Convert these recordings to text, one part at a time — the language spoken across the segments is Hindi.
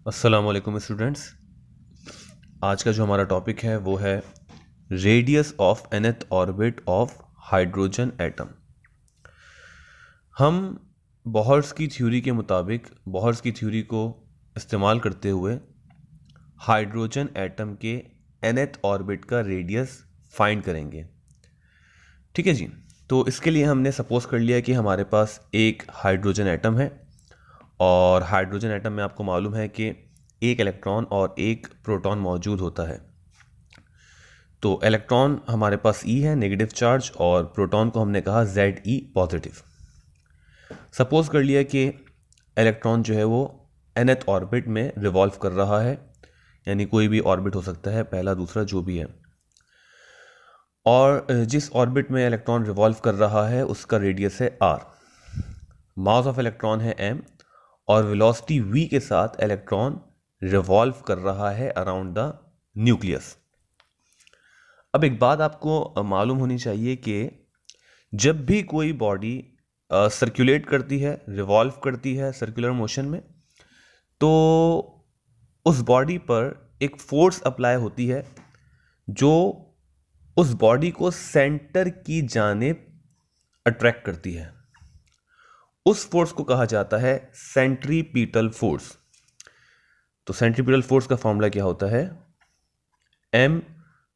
अस्सलाम वालेकुम स्टूडेंट्स। आज का जो हमारा टॉपिक है वो है radius of nth orbit of hydrogen atom. हम बोहर्स की थ्योरी के मुताबिक बोहर्स की थ्योरी को इस्तेमाल करते हुए हाइड्रोजन एटम के nth ऑर्बिट का रेडियस फाइंड करेंगे। ठीक है जी। तो इसके लिए हमने सपोज कर लिया कि हमारे पास एक हाइड्रोजन एटम है और हाइड्रोजन एटम में आपको मालूम है कि एक इलेक्ट्रॉन और एक प्रोटॉन मौजूद होता है। तो इलेक्ट्रॉन हमारे पास ई है नेगेटिव चार्ज और प्रोटॉन को हमने कहा जेड ई पॉजिटिव। सपोज कर लिया कि इलेक्ट्रॉन जो है वो nth ऑर्बिट में रिवॉल्व कर रहा है, यानी कोई भी ऑर्बिट हो सकता है, पहला दूसरा जो भी है, और जिस ऑर्बिट में इलेक्ट्रॉन रिवॉल्व कर रहा है उसका रेडियस है r, मास ऑफ इलेक्ट्रॉन है m और वेलोसिटी v के साथ इलेक्ट्रॉन रिवॉल्व कर रहा है अराउंड द न्यूक्लियस। अब एक बात आपको मालूम होनी चाहिए कि जब भी कोई बॉडी सर्कुलेट करती है, रिवॉल्व करती है सर्कुलर मोशन में, तो उस बॉडी पर एक फोर्स अप्लाई होती है जो उस बॉडी को सेंटर की जानिब अट्रैक्ट करती है। उस फोर्स को कहा जाता है सेंट्रीपिटल फोर्स। तो सेंट्रीपिटल फोर्स का फॉर्मूला क्या होता है? M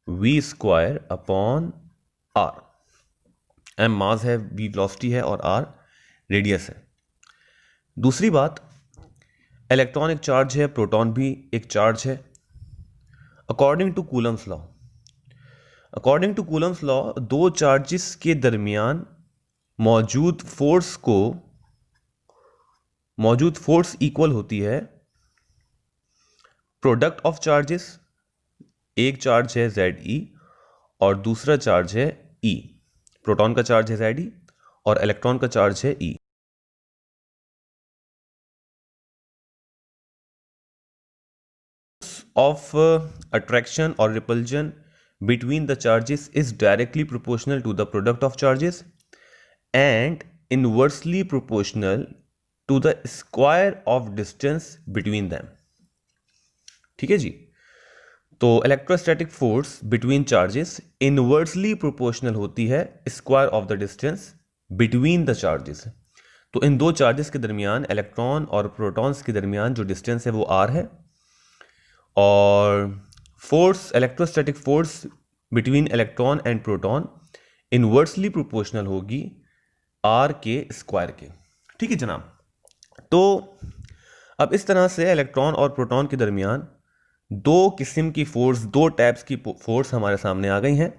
V square upon R. M mass है, वी वेलोसिटी है और आर रेडियस है। दूसरी बात, इलेक्ट्रॉन एक चार्ज है, प्रोटॉन भी एक चार्ज है। अकॉर्डिंग टू कूलम्स लॉ दो चार्जेस के दरमियान मौजूद फोर्स इक्वल होती है प्रोडक्ट ऑफ चार्जेस। एक चार्ज है Ze और दूसरा चार्ज है E। प्रोटॉन का चार्ज है Ze और इलेक्ट्रॉन का चार्ज है E। ऑफ अट्रैक्शन और repulsion between the charges is directly proportional to the product of charges and inversely proportional to the square of distance between them। ठीक है जी। तो electrostatic force between charges inversely proportional होती है square of the distance between the charges. तो इन दो चार्जेस के दरमियान, इलेक्ट्रॉन और प्रोटॉन्स के दरमियान जो डिस्टेंस है वो r है, और force, electrostatic force between electron and proton inversely proportional होगी r के स्क्वायर के। ठीक है जनाब। तो अब इस तरह से इलेक्ट्रॉन और प्रोटॉन के दरमियान दो किस्म की फोर्स, दो टाइप्स की फोर्स हमारे सामने आ गई हैं।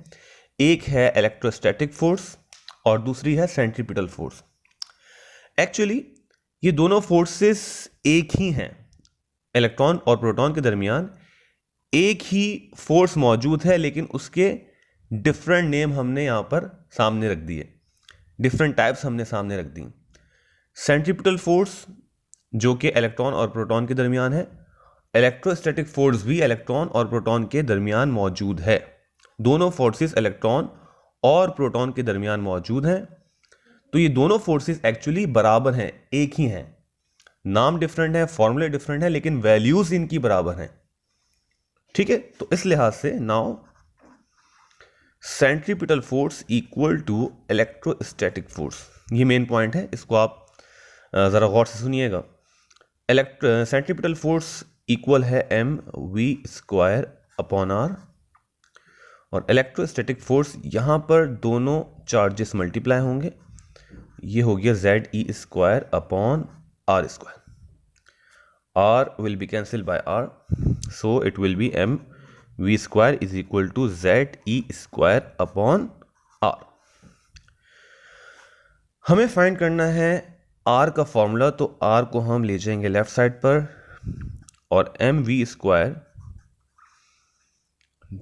एक है इलेक्ट्रोस्टैटिक फोर्स और दूसरी है सेंट्रीपिटल फोर्स। एक्चुअली ये दोनों फोर्सेस एक ही हैं। इलेक्ट्रॉन और प्रोटॉन के दरमियान एक ही फोर्स मौजूद है, लेकिन उसके डिफरेंट नेम हमने यहां पर सामने रख दिए, डिफरेंट टाइप्स हमने सामने रख दी। सेंट्रीपिटल फोर्स जो कि इलेक्ट्रॉन और प्रोटॉन के दरमियान है, इलेक्ट्रोस्टैटिक फोर्स भी इलेक्ट्रॉन और प्रोटॉन के दरमियान मौजूद है। दोनों फोर्सेस इलेक्ट्रॉन और प्रोटॉन के दरमियान मौजूद हैं। तो ये दोनों फोर्सेस एक्चुअली बराबर हैं, एक ही हैं। नाम डिफरेंट है, फॉर्मूले डिफरेंट है, लेकिन वैल्यूज इनकी बराबर हैं। ठीक है। तो इस लिहाज से now centripetal force equal to electrostatic force, ये मेन पॉइंट है, इसको आप जरा गौर से सुनिएगा। सेंट्रीपिटल फोर्स इक्वल है M V square upon R, और इलेक्ट्रोस्टैटिक फोर्स यहां पर दोनों चार्जेस मल्टीप्लाई होंगे, ये हो गया Z E square upon R square. R will be cancel by R, so it will be M V square is equal to Z E square upon R. हमें फाइंड करना है आर का फॉर्मूला, तो आर को हम ले जाएंगे लेफ्ट साइड पर, और एम वी स्क्वायर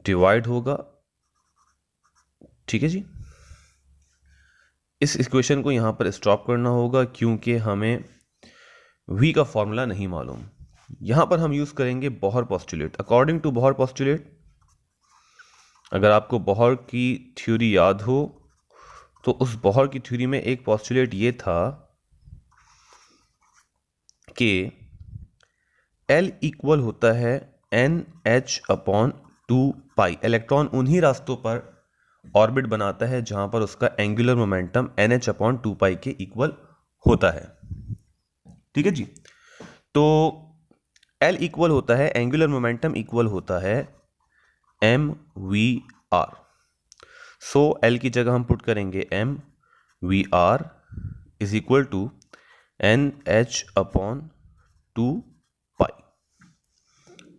डिवाइड होगा। ठीक है जी। इस इक्वेशन को यहां पर स्टॉप करना होगा क्योंकि हमें v का फॉर्मूला नहीं मालूम। यहां पर हम यूज करेंगे Bohr postulate. According to Bohr postulate, अगर आपको बोहर की थ्योरी याद हो तो उस बोहर की थ्योरी में एक पोस्टुलेट ये था कि L इक्वल होता है NH/2 पाई। इलेक्ट्रॉन उन्हीं रास्तों पर ऑर्बिट बनाता है जहां पर उसका एंगुलर मोमेंटम NH/2 पाई के इक्वल होता है। ठीक है जी। तो L इक्वल होता है, एंगुलर मोमेंटम इक्वल होता है mvr। सो L की जगह हम पुट करेंगे mvr is equal to NH/2 pi.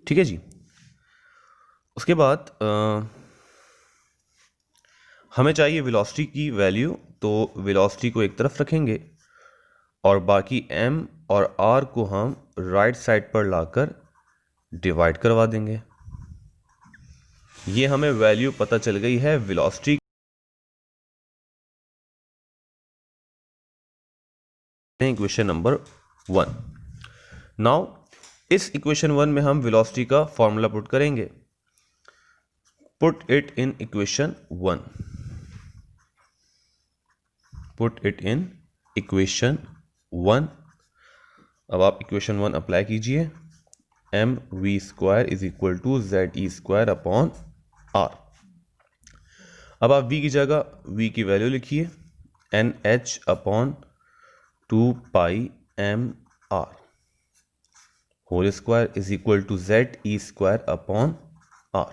ठीक है जी। उसके बाद हमें चाहिए वेलोसिटी की वैल्यू, तो वेलोसिटी को एक तरफ रखेंगे और बाकी m और r को हम राइट साइड पर लाकर डिवाइड करवा देंगे। ये हमें वैल्यू पता चल गई है वेलोसिटी। Equation number 1। नाउ इस इक्वेशन 1 में हम वेलोसिटी का फॉर्मूला पुट करेंगे। Put it in equation 1। Put it in equation 1। अब आप इक्वेशन 1 अप्लाई कीजिए। mv² is equal to ZE² upon r। अब आप v की जगह v की वैल्यू लिखिए NH/2 m r whole square is equal to ZE² upon r।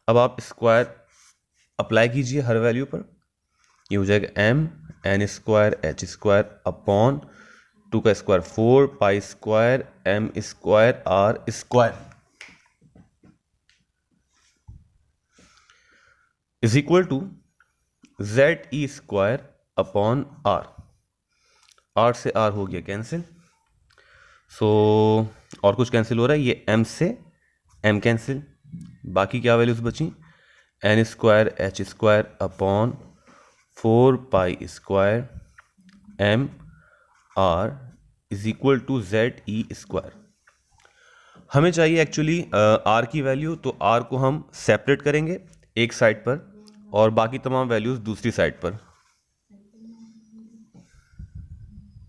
अब आप स्क्वायर अप्लाई कीजिए हर वैल्यू पर। ये हो जाएगा mn² h² अपॉन 2 का square 4 pi m² r² is equal to ZE² upon r। r से r हो गया कैंसिल। सो और कुछ कैंसिल हो रहा है, ये m से m कैंसिल। बाकी क्या वैल्यूज बची, n² h² upon 4 pi m r is equal to ZE²। हमें चाहिए एक्चुअली r की वैल्यू, तो r को हम सेपरेट करेंगे एक साइड पर और बाकी तमाम वैल्यूज दूसरी साइड पर।